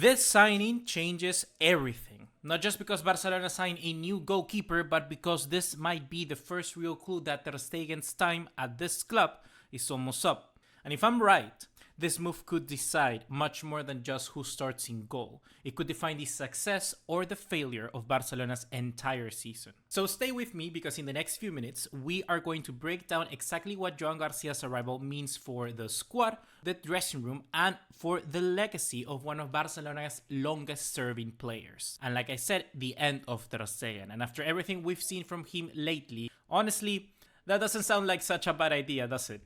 This signing changes everything. Not just because Barcelona signed a new goalkeeper, but because this might be the first real clue that Ter Stegen's time at this club is almost up. And if I'm right, this move could decide much more than just who starts in goal. It could define the success or the failure of Barcelona's entire season. So stay with me, because in the next few minutes, we are going to break down exactly what Joan Garcia's arrival means for the squad, the dressing room, and for the legacy of one of Barcelona's longest serving players. And like I said, the end of Ter Stegen. And after everything we've seen from him lately, honestly, that doesn't sound like such a bad idea, does it?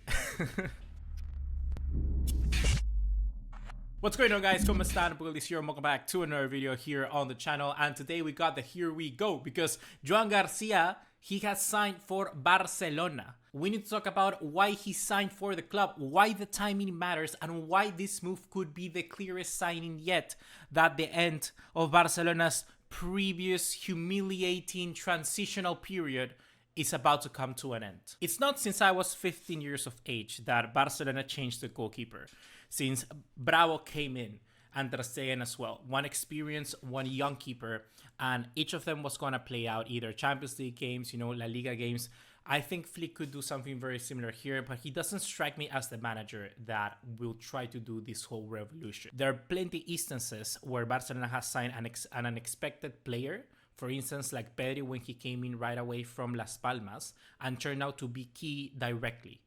What's going on, guys? ¿Cómo están? BugaLuis here, and welcome back to another video here on the channel. And today we got the here we go, because Joan Garcia, he has signed for Barcelona. We need to talk about why he signed for the club, why the timing matters, and why this move could be the clearest signing yet that the end of Barcelona's previous humiliating transitional period is about to come to an end. It's not since I was 15 years of age that Barcelona changed the goalkeeper. Since Bravo came in, and Ter Stegen as well. One experienced, one young keeper, and each of them was going to play out either Champions League games, La Liga games. I think Flick could do something very similar here, but he doesn't strike me as the manager that will try to do this whole revolution. There are plenty instances where Barcelona has signed an unexpected player. For instance, like Pedri, when he came in right away from Las Palmas and turned out to be key directly,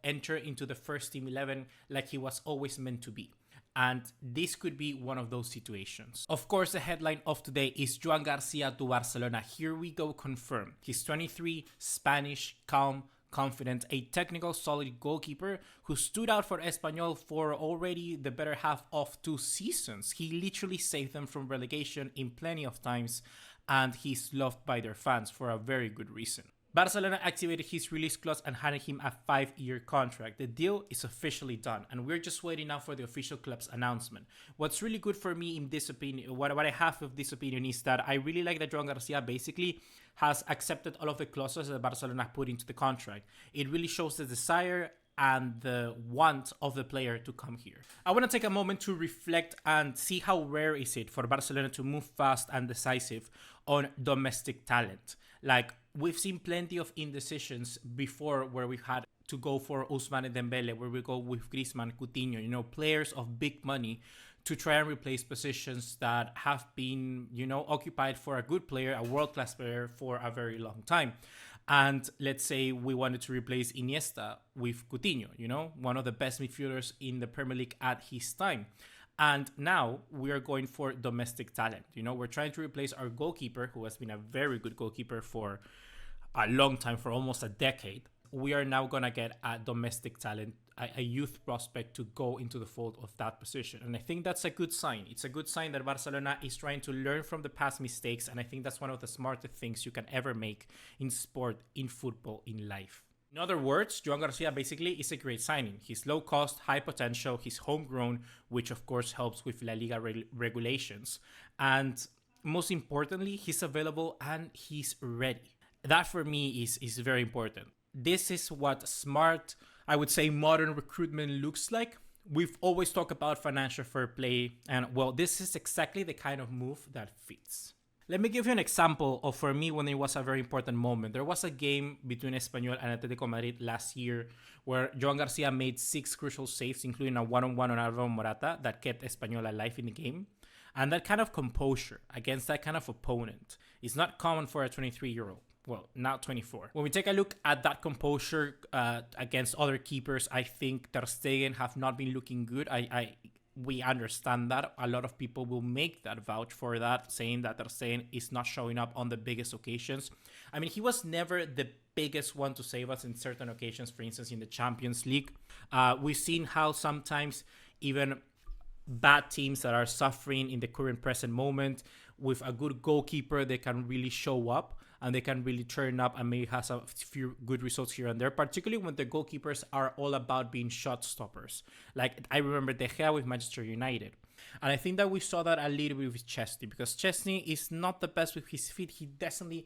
enter into the first team 11 like he was always meant to be. And this could be one of those situations. Of course, the headline of today is Joan Garcia to Barcelona. Here we go, confirmed. He's 23, Spanish, calm, confident, a technical, solid goalkeeper who stood out for Espanyol for already the better half of 2 seasons. He literally saved them from relegation in plenty of times, and he's loved by their fans for a very good reason. Barcelona activated his release clause and handed him a 5-year contract. The deal is officially done, and we're just waiting now for the official club's announcement. What's really good for me in this opinion, what I have of this opinion, is that I really like that Joan Garcia basically has accepted all of the clauses that Barcelona put into the contract. It really shows the desire and the want of the player to come here. I want to take a moment to reflect and see how rare is it for Barcelona to move fast and decisive on domestic talent. Like, we've seen plenty of indecisions before where we've had to go for Ousmane Dembele, where we go with Griezmann, Coutinho, players of big money to try and replace positions that have been, occupied for a good player, a world-class player for a very long time. And let's say we wanted to replace Iniesta with Coutinho, one of the best midfielders in the Premier League at his time. And now we are going for domestic talent. We're trying to replace our goalkeeper, who has been a very good goalkeeper for a long time, for almost a decade. We are now going to get a domestic talent, a youth prospect to go into the fold of that position. And I think that's a good sign. It's a good sign that Barcelona is trying to learn from the past mistakes. And I think that's one of the smartest things you can ever make in sport, in football, in life. In other words, Joan Garcia basically is a great signing. He's low cost, high potential, he's homegrown, which of course helps with La Liga regulations. And most importantly, he's available and he's ready. That for me is very important. This is what smart, I would say, modern recruitment looks like. We've always talked about financial fair play, and well, this is exactly the kind of move that fits. Let me give you an example of, for me, when it was a very important moment. There was a game between Espanyol and Atletico Madrid last year where Joan Garcia made 6 crucial saves, including a one-on-one on Alvaro Morata that kept Espanyol alive in the game. And that kind of composure against that kind of opponent is not common for a 23-year-old. Well, now 24. When we take a look at that composure against other keepers, I think Ter Stegen have not been looking good. We understand that. A lot of people will make that vouch for that, saying that Ter Stegen is not showing up on the biggest occasions. I mean, he was never the biggest one to save us in certain occasions, for instance, in the Champions League. We've seen how sometimes even bad teams that are suffering in the current present moment, with a good goalkeeper, they can really show up and they can really turn up and maybe have a few good results here and there, particularly when the goalkeepers are all about being shot stoppers. Like, I remember De Gea with Manchester United. And I think that we saw that a little bit with Chesney, because Chesney is not the best with his feet. He definitely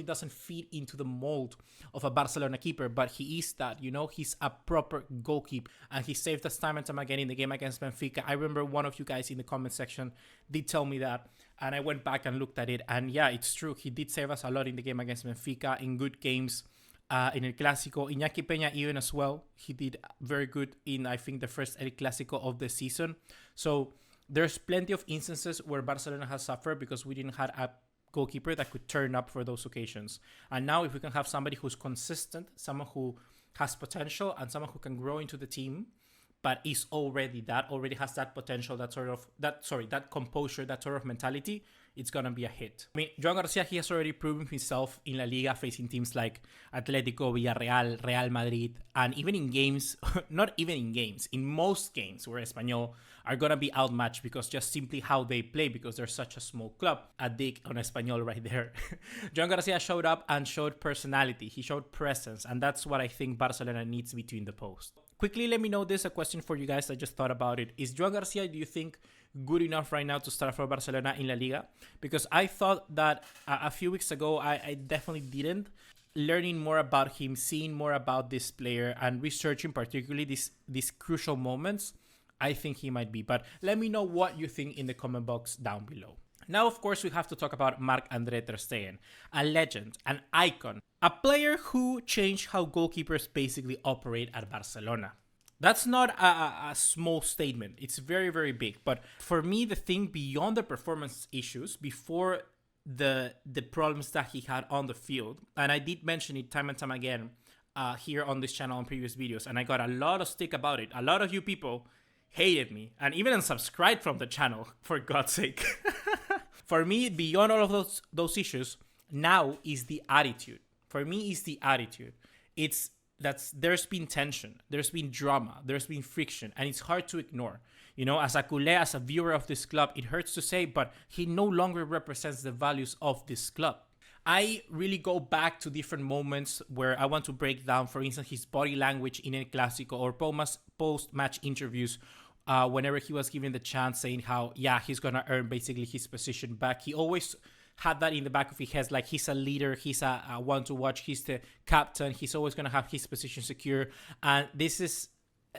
doesn't fit into the mold of a Barcelona keeper, but he is that, you know, he's a proper goalkeeper, and he saved us time and time again in the game against Benfica. I remember one of you guys in the comment section did tell me that, and I went back and looked at it, and yeah, it's true. He did save us a lot in the game against Benfica, in good games. In El Clásico, Iñaki Peña even as well. He did very good in, I think, the first El Clásico of the season. So there's plenty of instances where Barcelona has suffered because we didn't have a goalkeeper that could turn up for those occasions. And now if we can have somebody who's consistent, someone who has potential, and someone who can grow into the team, but is already has that potential, that composure, that sort of mentality, it's going to be a hit. I mean, Joan Garcia, he has already proven himself in La Liga, facing teams like Atletico, Villarreal, Real Madrid, and even in games, not even in games, in most games where Espanyol are going to be outmatched because just simply how they play, because they're such a small club. A dig on Espanyol right there. Joan Garcia showed up and showed personality. He showed presence, and that's what I think Barcelona needs between the posts. Quickly, let me know this, a question for you guys. I just thought about it. Is Joan Garcia, do you think, good enough right now to start for Barcelona in La Liga? Because I thought that a few weeks ago, I definitely didn't. Learning more about him, seeing more about this player, and researching particularly these crucial moments, I think he might be. But let me know what you think in the comment box down below. Now, of course, we have to talk about MarcAndre Ter Stegen, a legend, an icon, a player who changed how goalkeepers basically operate at Barcelona. That's not a small statement. It's very, very big. But for me, the thing beyond the performance issues, before the problems that he had on the field, and I did mention it time and time again here on this channel in previous videos, and I got a lot of stick about it. A lot of you people hated me and even unsubscribed from the channel, for God's sake. For me, beyond all of those issues, is the attitude. For me, is the attitude. There's been tension, there's been drama, there's been friction, and it's hard to ignore. You know, as a culé, as a viewer of this club, it hurts to say, but he no longer represents the values of this club. I really go back to different moments where I want to break down, for instance, his body language in El Clásico or post-match interviews. Whenever he was given the chance, saying how, yeah, he's going to earn basically his position back. He always had that in the back of his head, like he's a leader, he's a one to watch, he's the captain, he's always going to have his position secure. And this is,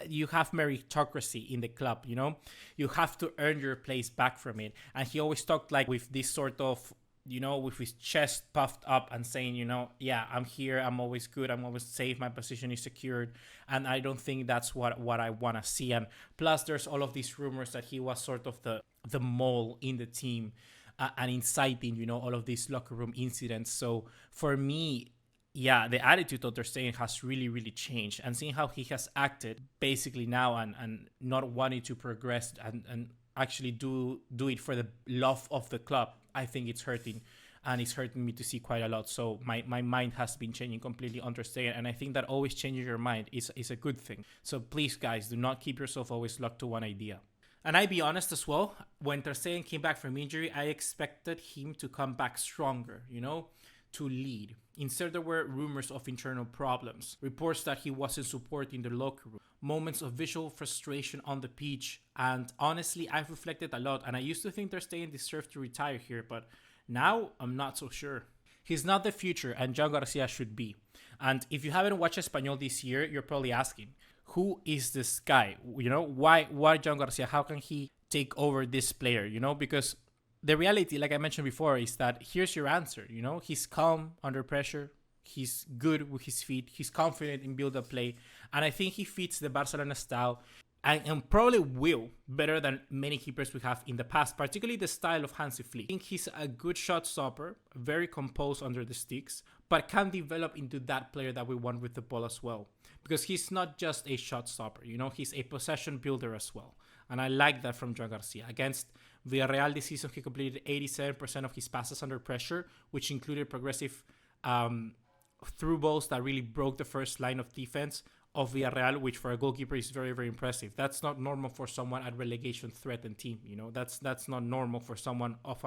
you have meritocracy in the club, you know? You have to earn your place back from it. And he always talked like with this sort of, you know, with his chest puffed up and saying, you know, yeah, I'm here, I'm always good, I'm always safe, my position is secured. And I don't think that's what I want to see. And plus, there's all of these rumors that he was sort of the mole in the team and inciting, you know, all of these locker room incidents. So for me, yeah, the attitude of Ter Stegen has really, really changed. And seeing how he has acted basically now and not wanting to progress and actually do it for the love of the club, I think it's hurting, and it's hurting me to see quite a lot. So my mind has been changing completely on Ter Stegen, and I think that always changing your mind is a good thing. So please, guys, do not keep yourself always locked to one idea. And I be honest as well, when Ter Stegen came back from injury, I expected him to come back stronger, you know, to lead. Instead, there were rumors of internal problems, reports that he wasn't supporting the locker room, moments of visual frustration on the pitch. And honestly, I've reflected a lot, and I used to think Ter Stegen deserved to retire here, but now I'm not so sure. He's not the future, and Joan Garcia should be. And if you haven't watched Espanyol this year, you're probably asking, who is this guy? You know, why Joan Garcia? How can he take over this player? You know, because the reality, like I mentioned before, is that here's your answer. You know, he's calm under pressure. He's good with his feet. He's confident in build-up play. And I think he fits the Barcelona style and probably will better than many keepers we have in the past, particularly the style of Hansi Flick. I think he's a good shot stopper, very composed under the sticks, but can develop into that player that we want with the ball as well. Because he's not just a shot stopper, you know, he's a possession builder as well. And I like that from Joan Garcia. Against Villarreal this season, he completed 87% of his passes under pressure, which included progressive through balls that really broke the first line of defense of Villarreal, which for a goalkeeper is very, very impressive. That's not normal for someone at relegation threatened team. You know, that's not normal for someone of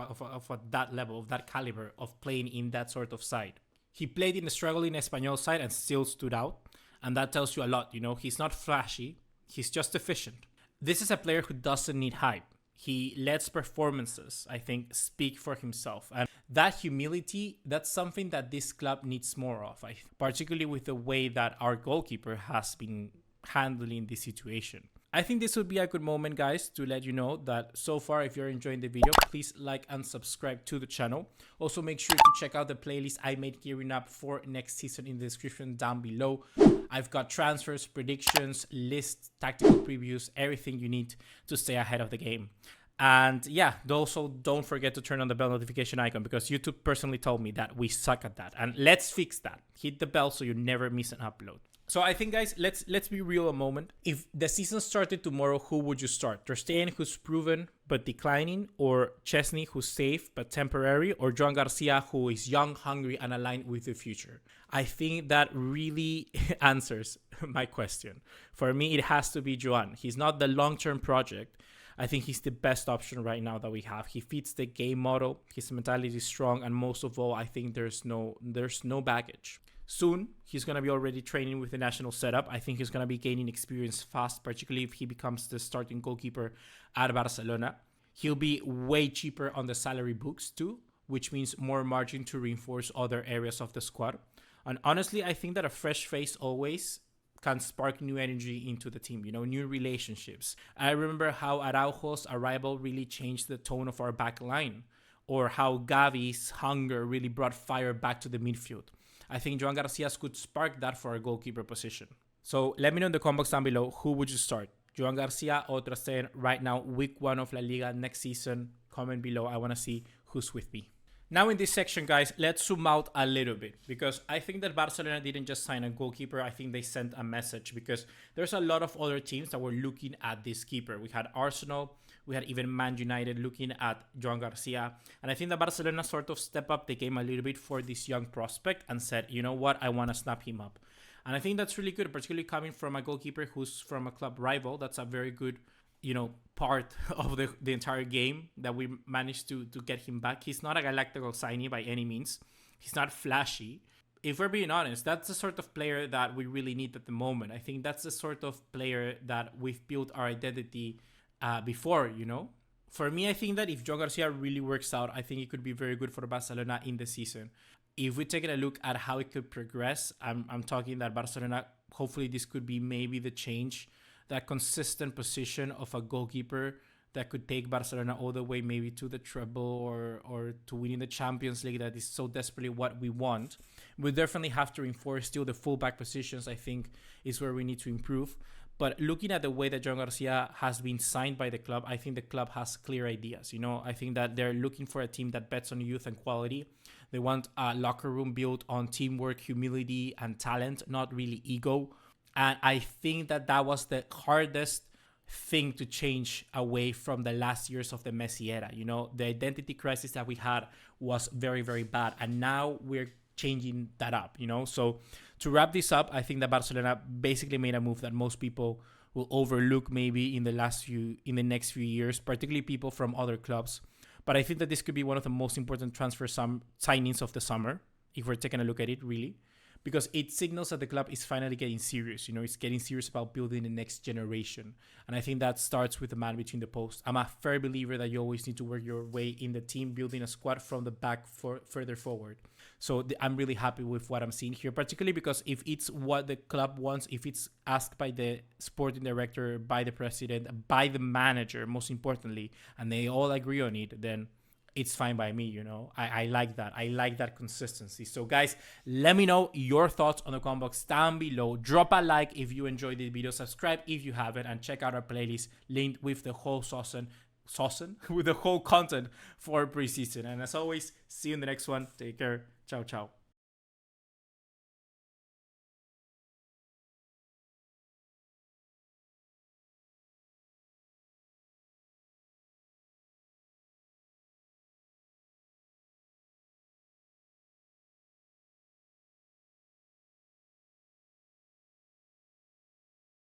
that level, of that caliber, of playing in that sort of side. He played in the struggling Espanyol side and still stood out, and that tells you a lot. You know, he's not flashy, he's just efficient. This is a player who doesn't need hype. He lets performances, I think, speak for himself. And that humility, that's something that this club needs more of, particularly with the way that our goalkeeper has been handling this situation. I think this would be a good moment, guys, to let you know that so far, if you're enjoying the video, please like and subscribe to the channel. Also, make sure to check out the playlist I made gearing up for next season in the description down below. I've got transfers, predictions, lists, tactical previews, everything you need to stay ahead of the game. And yeah, also don't forget to turn on the bell notification icon, because YouTube personally told me that we suck at that. And let's fix that. Hit the bell so you never miss an upload. So I think, guys, let's be real a moment. If the season started tomorrow, who would you start? Ter Stegen, who's proven but declining, or Chesney, who's safe but temporary, or Joan Garcia, who is young, hungry, and aligned with the future? I think that really answers my question. For me, it has to be Joan. He's not the long-term project. I think he's the best option right now that we have. He fits the game model. His mentality is strong, and most of all, I think there's no baggage. Soon, he's going to be already training with the national setup. I think he's going to be gaining experience fast, particularly if he becomes the starting goalkeeper at Barcelona. He'll be way cheaper on the salary books too, which means more margin to reinforce other areas of the squad. And honestly, I think that a fresh face always can spark new energy into the team, new relationships. I remember how Araujo's arrival really changed the tone of our back line, or how Gavi's hunger really brought fire back to the midfield. I think Joan Garcias could spark that for our goalkeeper position. So let me know in the comments down below, who would you start? Joan Garcia or Ter Stegen right now, week 1 of La Liga next season? Comment below. I want to see who's with me. Now in this section, guys, let's zoom out a little bit, because I think that Barcelona didn't just sign a goalkeeper. I think they sent a message, because there's a lot of other teams that were looking at this keeper. We had Arsenal, we had even Man United looking at Joan Garcia. And I think that Barcelona sort of stepped up the game a little bit for this young prospect and said, you know what, I want to snap him up. And I think that's really good, particularly coming from a goalkeeper who's from a club rival. That's a very good, part of the entire game that we managed to get him back. He's not a Galactical signing by any means. He's not flashy. If we're being honest, that's the sort of player that we really need at the moment. I think that's the sort of player that we've built our identity before, For me, I think that if Joan Garcia really works out, I think it could be very good for Barcelona in the season. If we're taking a look at how it could progress, I'm talking that Barcelona, hopefully this could be maybe the change, that consistent position of a goalkeeper that could take Barcelona all the way maybe to the treble or to winning the Champions League, that is so desperately what we want. We definitely have to reinforce still the fullback positions, I think, is where we need to improve. But looking at the way that Joan Garcia has been signed by the club, I think the club has clear ideas. I think that they're looking for a team that bets on youth and quality. They want a locker room built on teamwork, humility, and talent, not really ego. And I think that was the hardest thing to change away from the last years of the Messi era. The identity crisis that we had was very, very bad. And now we're changing that up, So to wrap this up, I think that Barcelona basically made a move that most people will overlook maybe in the next few years, particularly people from other clubs. But I think that this could be one of the most important transfer signings of the summer, if we're taking a look at it, really. Because it signals that the club is finally getting serious. It's getting serious about building the next generation. And I think that starts with the man between the posts. I'm a fair believer that you always need to work your way in the team, building a squad from the back further forward. So I'm really happy with what I'm seeing here, particularly because if it's what the club wants, if it's asked by the sporting director, by the president, by the manager, most importantly, and they all agree on it, then it's fine by me, I like that. I like that consistency. So guys, let me know your thoughts on the comment box down below. Drop a like if you enjoyed this video. Subscribe if you haven't, and check out our playlist linked with the whole with the whole content for preseason. And as always, see you in the next one. Take care. Ciao, ciao.